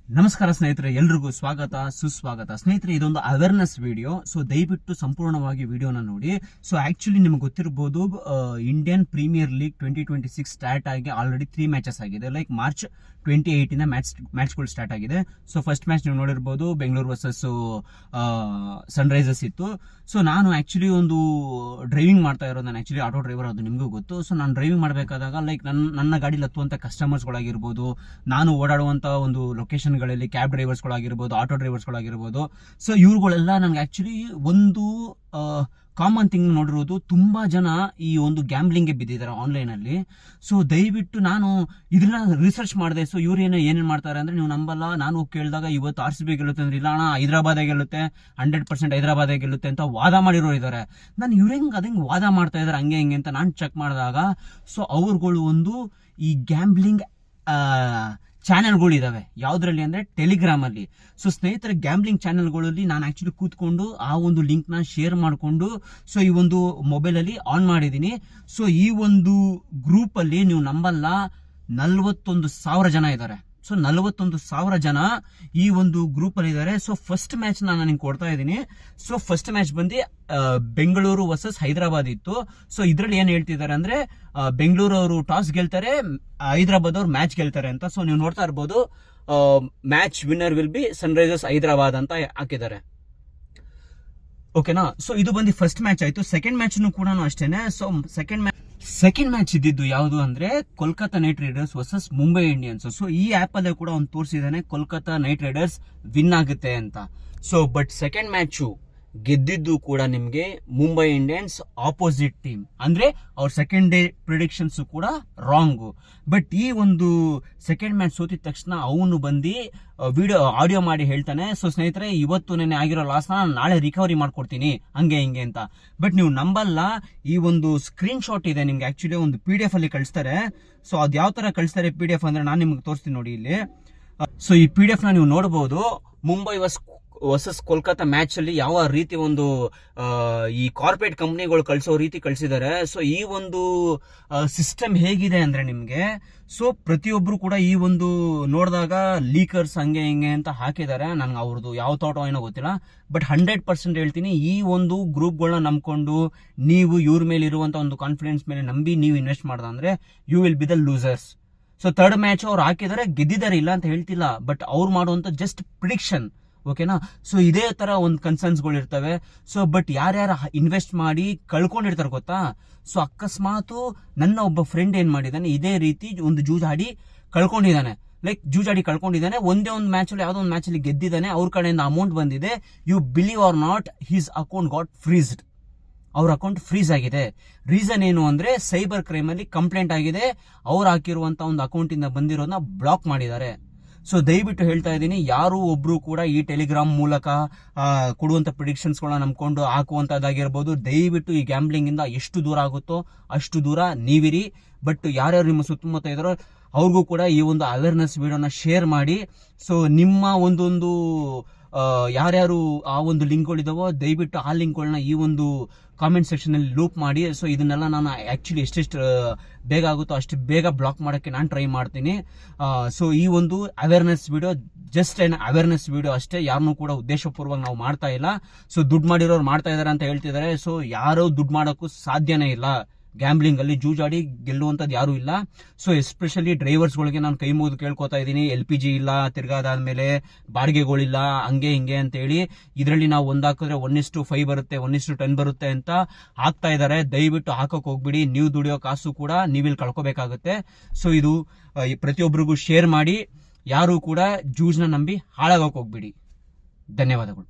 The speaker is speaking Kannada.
ನಮಸ್ಕಾರ ಸ್ನೇಹಿತರೆ, ಎಲ್ರಿಗೂ ಸ್ವಾಗತ ಸುಸ್ವಾಗತ. ಸ್ನೇಹಿತರೆ, ಇದೊಂದು ಅವೇರ್ನೆಸ್ ವಿಡಿಯೋ. ಸೊ ದಯವಿಟ್ಟು ಸಂಪೂರ್ಣವಾಗಿ ವಿಡಿಯೋನ ನೋಡಿ. ಸೊ ಆಕ್ಚುಲಿ ನಿಮ್ಗೆ ಗೊತ್ತಿರಬಹುದು, ಇಂಡಿಯನ್ ಪ್ರೀಮಿಯರ್ ಲೀಗ್ 2026 ಸ್ಟಾರ್ಟ್ ಆಗಿ ಆಲ್ರೆಡಿ 3 ಮ್ಯಾಚಸ್ ಆಗಿದೆ. ಲೈಕ್ ಮಾರ್ಚ್ 28 ಇಂದ ಮ್ಯಾಚ್ಗಳು ಸ್ಟಾರ್ಟ್ ಆಗಿದೆ. ಸೊ ಫಸ್ಟ್ ಮ್ಯಾಚ್ ನೀವು ನೋಡಿರ್ಬೋದು, ಬೆಂಗಳೂರು ವರ್ಸಸ್ ಸನ್ರೈಸರ್ಸ್ ಇತ್ತು. ಸೊ ನಾನು ಆಕ್ಚುಲಿ ಒಂದು ಡ್ರೈವಿಂಗ್ ಮಾಡ್ತಾ ಇರೋದು, ನಾನು ಆಕ್ಚುಲಿ ಆಟೋ ಡ್ರೈವರ್, ಅದು ನಿಮಗೂ ಗೊತ್ತು. ಸೊ ನಾನು ಡ್ರೈವಿಂಗ್ ಮಾಡಬೇಕಾದಾಗ ಲೈಕ್ ನನ್ನ ಗಾಡಿಲಿ ಹತ್ತುವಂಥ ಕಸ್ಟಮರ್ಸ್ಗಳಾಗಿರ್ಬೋದು, ನಾನು ಓಡಾಡುವಂಥ ಒಂದು ಲೊಕೇಶನ್ಗಳಲ್ಲಿ ಕ್ಯಾಬ್ ಡ್ರೈವರ್ಸ್ಗಳಾಗಿರ್ಬೋದು, ಆಟೋ ಡ್ರೈವರ್ಸ್ಗಳಾಗಿರ್ಬೋದು. ಸೊ ಇವ್ರುಗಳೆಲ್ಲ ನನಗೆ ಆಕ್ಚುಲಿ ಒಂದು ಕಾಮನ್ ಥಿಂಗ್ ನೋಡಿರೋದು, ತುಂಬಾ ಜನ ಈ ಒಂದು ಗ್ಯಾಂಬ್ಲಿಂಗ್ಗೆ ಬಿದ್ದಿದ್ದಾರೆ ಆನ್ಲೈನಲ್ಲಿ. ಸೊ ದಯವಿಟ್ಟು ನಾನು ಇದನ್ನ ರಿಸರ್ಚ್ ಮಾಡಿದೆ. ಸೊ ಇವ್ರು ಏನೇನು ಮಾಡ್ತಾರೆ ಅಂದ್ರೆ, ನೀವು ನಂಬಲ್ಲ, ನಾನು ಕೇಳಿದಾಗ ಇವತ್ತು RCB ಗೆಲ್ಲುತ್ತೆ ಅಂದ್ರೆ, ಇಲ್ಲ ಅಣ್ಣ ಹೈದರಾಬಾದೇ ಗೆಲ್ಲುತ್ತೆ, 100% ಹೈದರಾಬಾದೇ ಗೆಲ್ಲುತ್ತೆ ಅಂತ ವಾದ ಮಾಡಿರೋರು ಇದ್ದಾರೆ. ನಾನು ಇವ್ರ ಅದಂಗೆ ವಾದ ಮಾಡ್ತಾ ಇದ್ದಾರೆ ಹಂಗೆ ಹಿಂಗೆ ಅಂತ ನಾನು ಚೆಕ್ ಮಾಡಿದಾಗ, ಸೊ ಅವ್ರುಗಳು ಒಂದು ಈ ಗ್ಯಾಂಬ್ಲಿಂಗ್ ಚಾನೆಲ್ಗಳು ಇದಾವೆ. ಯಾವ್ದ್ರಲ್ಲಿ ಅಂದ್ರೆ ಟೆಲಿಗ್ರಾಮ್ ಅಲ್ಲಿ. ಸೊ ಸ್ನೇಹಿತರೆ, ಗ್ಯಾಂಬ್ಲಿಂಗ್ ಚಾನೆಲ್ಗಳಲ್ಲಿ ನಾನು ಆಕ್ಚುಲಿ ಕೂತ್ಕೊಂಡು ಆ ಒಂದು ಲಿಂಕ್ ನ ಶೇರ್ ಮಾಡಿಕೊಂಡು, ಸೊ ಈ ಒಂದು ಮೊಬೈಲ್ ಅಲ್ಲಿ ಆನ್ ಮಾಡಿದೀನಿ. ಸೊ ಈ ಒಂದು ಗ್ರೂಪ್ ಅಲ್ಲಿ ನೀವು ನಂಬಲ್ಲ, 41,000 ಜನ ಇದ್ದಾರೆ. ಸೊ 41,000 ಜನ ಈ ಒಂದು ಗ್ರೂಪ್ ಅಲ್ಲಿ ಇದ್ದಾರೆ. ಸೊ ಫಸ್ಟ್ ಮ್ಯಾಚ್ ನಾನು ನಿಮ್ಗೆ ಕೊಡ್ತಾ ಇದ್ದೀನಿ. ಸೊ ಫಸ್ಟ್ ಮ್ಯಾಚ್ ಬಂದು ಬೆಂಗಳೂರು ವರ್ಸಸ್ ಹೈದರಾಬಾದ್ ಇತ್ತು. ಸೊ ಇದ್ರಲ್ಲಿ ಏನ್ ಹೇಳ್ತಿದ್ದಾರೆ ಅಂದ್ರೆ, ಬೆಂಗಳೂರು ಅವರು ಟಾಸ್ ಗೆಲ್ತಾರೆ, ಹೈದರಾಬಾದ್ ಅವ್ರು ಮ್ಯಾಚ್ ಗೆಲ್ತಾರೆ ಅಂತ. ಸೊ ನೀವು ನೋಡ್ತಾ ಇರ್ಬೋದು, match winner will be Sunrisers Hyderabad ಅಂತ ಹಾಕಿದ್ದಾರೆ. ಓಕೆನಾ? ಸೊ ಇದು ಬಂದು ಫಸ್ಟ್ ಮ್ಯಾಚ್ ಆಯ್ತು. ಸೆಕೆಂಡ್ ಮ್ಯಾಚ್ ಕೂಡ ಅಷ್ಟೇನೆ. ಸೊ ಸೆಕೆಂಡ್ ಮ್ಯಾಚ್ ಇದ್ದಿದ್ದು ಯಾವುದು ಅಂದ್ರೆ, Kolkata night Riders versus Mumbai Indians. So ಈ ಆಪ್ ಅಲ್ಲೇ ಕೂಡ ಒಂದು ತೋರಿಸಿದಾನೆ, ಕೋಲ್ಕತ್ತಾ ನೈಟ್ ರೈಡರ್ಸ್ ವಿನ್ ಆಗುತ್ತೆ ಅಂತ. ಸೊ ಬಟ್ ಸೆಕೆಂಡ್ ಮ್ಯಾಚು ಗೆದ್ದಿದ್ದು ಕೂಡ ನಿಮ್ಗೆ ಮುಂಬೈ ಇಂಡಿಯನ್ಸ್ ಆಪೋಸಿಟ್ ಟೀಮ್. ಅಂದ್ರೆ ಅವ್ರ ಸೆಕೆಂಡ್ ಡೇ ಪ್ರಿಡಿಕ್ಷನ್ಸ್ ಕೂಡ ರಾಂಗು. ಬಟ್ ಈ ಒಂದು ಸೆಕೆಂಡ್ ಮ್ಯಾಚ್ ಸೋತಿದ ತಕ್ಷಣ ಅವನು ಬಂದು ಆಡಿಯೋ ಮಾಡಿ ಹೇಳ್ತಾನೆ, ಸೊ ಸ್ನೇಹಿತರೆ, ಇವತ್ತು ನೆನೆ ಆಗಿರೋ ಲಾಸ್ ನಾನು ನಾಳೆ ರಿಕವರಿ ಮಾಡ್ಕೊಡ್ತೀನಿ ಹಂಗೆ ಹಿಂಗೆ ಅಂತ. ಬಟ್ ನೀವು ನಂಬಲ್ಲ, ಈ ಒಂದು ಸ್ಕ್ರೀನ್ ಶಾಟ್ ಇದೆ ನಿಮ್ಗೆ, ಆಕ್ಚುಲಿ ಒಂದು PDF ಅಲ್ಲಿ ಕಳಿಸ್ತಾರೆ. ಸೊ ಅದ್ ಯಾವ ತರ ಕಳಿಸ್ತಾರೆ PDF ಅಂದ್ರೆ, ನಾನು ನಿಮ್ಗೆ ತೋರಿಸ್ತೀನಿ ನೋಡಿ ಇಲ್ಲಿ. ಸೊ ಈ PDF ನ ನೀವು ನೋಡಬಹುದು. ಮುಂಬೈ ವರ್ಸಸ್ ಕೋಲ್ಕತ್ತಾ ಮ್ಯಾಚ್ ಅಲ್ಲಿ ಯಾವ ರೀತಿ ಒಂದು ಈ ಕಾರ್ಪೊರೇಟ್ ಕಂಪ್ನಿಗಳು ಕಳಿಸೋ ರೀತಿ ಕಳಿಸಿದ್ದಾರೆ. ಸೊ ಈ ಒಂದು ಸಿಸ್ಟಮ್ ಹೇಗಿದೆ ಅಂದ್ರೆ ನಿಮ್ಗೆ, ಸೊ ಪ್ರತಿಯೊಬ್ರು ಕೂಡ ಈ ಒಂದು ನೋಡಿದಾಗ ಲೀಕರ್ಸ್ ಹಂಗೆ ಹಿಂಗೆ ಅಂತ ಹಾಕಿದ್ದಾರೆ. ನನ್ಗೆ ಅವ್ರದ್ದು ಯಾವ ಥಾಟೋ ಏನೋ ಗೊತ್ತಿಲ್ಲ. ಬಟ್ 100% ಹೇಳ್ತೀನಿ, ಈ ಒಂದು ಗ್ರೂಪ್ಗಳನ್ನ ನಂಬ್ಕೊಂಡು ನೀವು ಇವ್ರ ಮೇಲೆ ಇರುವಂತ ಒಂದು ಕಾನ್ಫಿಡೆನ್ಸ್ ಮೇಲೆ ನಂಬಿ ನೀವು ಇನ್ವೆಸ್ಟ್ ಮಾಡ್ದಂದ್ರೆ, you will be the losers. So third match ಅವ್ರು ಹಾಕಿದ್ದಾರೆ, ಗೆದ್ದಿದ್ದಾರೆ, ಇಲ್ಲ ಅಂತ ಹೇಳ್ತಿಲ್ಲ. ಬಟ್ ಅವ್ರು ಮಾಡುವಂತ ಜಸ್ಟ್ ಪ್ರಿಡಿಕ್ಷನ್. ಓಕೆನಾ? ಸೊ ಇದೇ ತರ ಒಂದು ಕನ್ಸರ್ನ್ಸ್ಗಳು ಇರ್ತವೆ. ಸೊ ಬಟ್ ಯಾರ್ಯಾರು ಇನ್ವೆಸ್ಟ್ ಮಾಡಿ ಕಳ್ಕೊಂಡಿರ್ತಾರೆ ಗೊತ್ತಾ? ಸೊ ಅಕಸ್ಮಾತ್ ನನ್ನ ಒಬ್ಬ ಫ್ರೆಂಡ್ ಏನ್ ಮಾಡಿದಾನೆ, ಇದೇ ರೀತಿ ಒಂದು ಜೂಜಾಡಿ ಕಳ್ಕೊಂಡಿದ್ದಾನೆ. ಲೈಕ್ ಜೂಜಾಡಿ ಕಳ್ಕೊಂಡಿದ್ದಾನೆ, ಒಂದೇ ಒಂದು ಮ್ಯಾಚ್ ಅಲ್ಲಿ, ಯಾವ್ದೋ ಒಂದು ಮ್ಯಾಚ್ ಅಲ್ಲಿ ಗೆದ್ದಿದ್ದಾನೆ, ಅವ್ರ ಕಡೆಯಿಂದ ಅಮೌಂಟ್ ಬಂದಿದೆ. You believe or not, his account got freezed. ಅವ್ರ ಅಕೌಂಟ್ ಫ್ರೀಸ್ ಆಗಿದೆ. ರೀಸನ್ ಏನು ಅಂದ್ರೆ, ಸೈಬರ್ ಕ್ರೈಮ್ ಅಲ್ಲಿ ಕಂಪ್ಲೇಂಟ್ ಆಗಿದೆ, ಅವ್ರು ಹಾಕಿರುವಂತ ಒಂದು ಅಕೌಂಟ್ ಇಂದ ಬಂದಿರೋದನ್ನ ಬ್ಲಾಕ್ ಮಾಡಿದ್ದಾರೆ. ಸೊ ದಯವಿಟ್ಟು ಹೇಳ್ತಾ ಇದ್ದೀನಿ, ಯಾರು ಒಬ್ರು ಕೂಡ ಈ ಟೆಲಿಗ್ರಾಮ್ ಮೂಲಕ ಕೊಡುವಂತ ಪ್ರಿಡಿಕ್ಷನ್ಸ್ ಗಳನ್ನ ನಂಬ್ಕೊಂಡು ಹಾಕುವಂತದ್ದಾಗಿರ್ಬೋದು, ದಯವಿಟ್ಟು ಈ ಗ್ಯಾಂಬ್ಲಿಂಗ್ ಇಂದ ಎಷ್ಟು ದೂರ ಆಗುತ್ತೋ ಅಷ್ಟು ದೂರ ನೀವಿರಿ. ಬಟ್ ಯಾರ್ಯಾರು ನಿಮ್ಮ ಸುತ್ತಮುತ್ತ ಇದ್ದಾರೋ ಅವ್ರಿಗೂ ಕೂಡ ಈ ಒಂದು ಅವೇರ್ನೆಸ್ ವಿಡಿಯೋನ ಶೇರ್ ಮಾಡಿ. ಸೊ ನಿಮ್ಮ ಒಂದೊಂದು ಯಾರ್ಯಾರು ಆ ಒಂದು ಲಿಂಕ್ಗಳಿದಾವೋ, ದಯವಿಟ್ಟು ಆ ಲಿಂಕ್ಗಳನ್ನ ಈ ಒಂದು ಕಾಮೆಂಟ್ ಸೆಕ್ಷನ್ ಅಲ್ಲಿ ಲೂಪ್ ಮಾಡಿ. ಸೊ ಇದನ್ನೆಲ್ಲ ನಾನು ಆಕ್ಚುಲಿ ಎಷ್ಟೆಷ್ಟು ಬೇಗ ಆಗುತ್ತೋ ಅಷ್ಟು ಬೇಗ ಬ್ಲಾಕ್ ಮಾಡೋಕ್ಕೆ ನಾನು ಟ್ರೈ ಮಾಡ್ತೀನಿ. ಸೊ ಈ ಒಂದು ಅವೇರ್ನೆಸ್ ವಿಡಿಯೋ ಜಸ್ಟ್ ಏನ್ ಅವೇರ್ನೆಸ್ ವಿಡಿಯೋ ಅಷ್ಟೇ, ಯಾರನ್ನೂ ಕೂಡ ಉದ್ದೇಶಪೂರ್ವಕ ನಾವು ಮಾಡ್ತಾ ಇಲ್ಲ. ಸೊ ದುಡ್ಡು ಮಾಡಿರೋರು ಮಾಡ್ತಾ ಇದಾರೆ ಅಂತ ಹೇಳ್ತಿದ್ದಾರೆ. ಸೊ ಯಾರು ದುಡ್ಡು ಮಾಡೋಕ್ಕೂ ಸಾಧ್ಯನೇ ಇಲ್ಲ. ಗ್ಯಾಂಬ್ಲಿಂಗ್ ಅಲ್ಲಿ ಜೂಜಾಡಿ ಗೆಲ್ಲುವಂತದ್ದು ಯಾರು ಇಲ್ಲ. ಸೊ ಎಸ್ಪೆಷಲಿ ಡ್ರೈವರ್ಸ್ಗಳಿಗೆ ನಾನು ಕೈ ಮುಗಿದು ಕೇಳ್ಕೊತಾ ಇದ್ದೀನಿ, LPG ಇಲ್ಲ, ತಿರ್ಗಾದಾದ್ಮೇಲೆ ಬಾಡಿಗೆಗಳಿಲ್ಲ, ಹಂಗೆ ಹಿಂಗೆ ಅಂತ ಹೇಳಿ ಇದರಲ್ಲಿ ನಾವು ಒಂದಾಕಿದ್ರೆ 1:5 ಬರುತ್ತೆ, 1:10 ಬರುತ್ತೆ ಅಂತ ಹಾಕ್ತಾ ಇದ್ದಾರೆ. ದಯವಿಟ್ಟು ಹಾಕಕ್ ಹೋಗ್ಬಿಡಿ. ನೀವು ದುಡಿಯೋ ಕಾಸು ಕೂಡ ನೀವಿಲ್ಲಿ ಕಳ್ಕೊಬೇಕಾಗುತ್ತೆ. ಸೊ ಇದು ಪ್ರತಿಯೊಬ್ಬರಿಗೂ ಶೇರ್ ಮಾಡಿ. ಯಾರು ಕೂಡ ಜೂಜ್ನ ನಂಬಿ ಹಾಳಾಗೋಕ್ ಹೋಗ್ಬಿಡಿ. ಧನ್ಯವಾದಗಳು.